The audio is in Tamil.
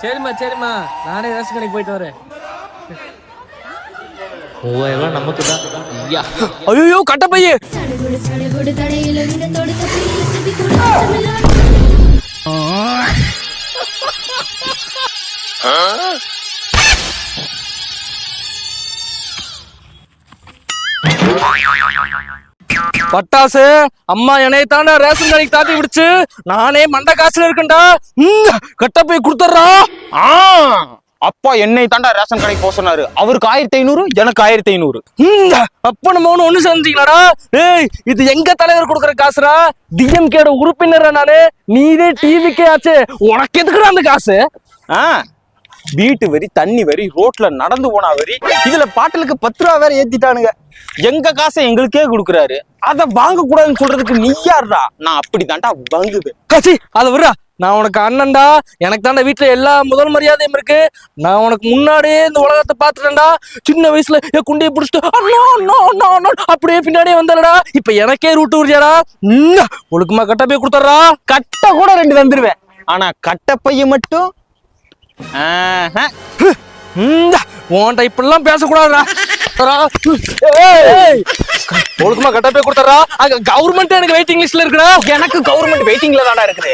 சரிம்மா நானே ரேஷன் கடைக்கு போயிட்டு வரேன். 3000 ரூபாய் நமக்கு தான். ஐயோ கட்ட பையே. பட்டாசு அம்மா என்னை தாண்டா ரேஷன் கடைக்கு தாட்டி விடுச்சு. நானே மண்ட காசுல இருக்கேன்டா. கட்ட போய் கொடுத்துட்றா. அப்பா என்னை தாண்டா ரேஷன் கடைக்கு போக சொன்னாரு. அவருக்கு 1500, எனக்கு 1500. அப்ப நம்ம ஒண்ணு செஞ்சீங்களாடா. ஏய் இது எங்க தலைவர் கொடுக்குற காசுடா. டிஎம்கேட உறுப்பினரா நானு. நீதே டிவிக்கே ஆச்சு. உனக்கு எதுக்குடா அந்த காசு? வீட்டு வரி, தண்ணி வரி, ரோட்ல நடந்து போனா வரி, இதுல பாட்டலுக்கு 10 ரூபா வேற ஏத்திட்டானுங்க. எங்க காசை எங்களுக்கே கொடுக்குறாரு. அத வாங்க கூடாதுன்னு சொல்றதுக்கு நீ யாருடா? நான் அப்படி தாண்டா வாங்குவேன். கசி அத விடுறா. நான் உனக்கு அண்ணன்டா. எனக்கு தாண்டா வீட்டுல எல்லா முதல் மரியாதையும் இருக்கு. நான் உனக்கு முன்னாடியே இந்த உலகத்தை பாத்துட்டேன்டா. சின்ன வயசுல என் குண்டையை பிடிச்சிட்டு அப்படியே பின்னாடியே வந்தாலடா. இப்ப எனக்கே ரூட்டு உரியாடா. ஒழுக்கமா கட்ட போய் கொடுத்துட்றா. கட்ட கூட 2 தந்துருவேன். ஆனா கட்ட பைய மட்டும் உன்கிட்ட இப்படிலாம் பேசக்கூடாதுடா. ஒழுக்கமா கட்ட போய் கொடுத்துட்றா. கவர்மெண்ட் எனக்கு வெயிட்டிங் லிஸ்ட்ல இருக்குடா. எனக்கு கவர்மெண்ட் வெயிட்டிங்ல தான்டா இருக்குது.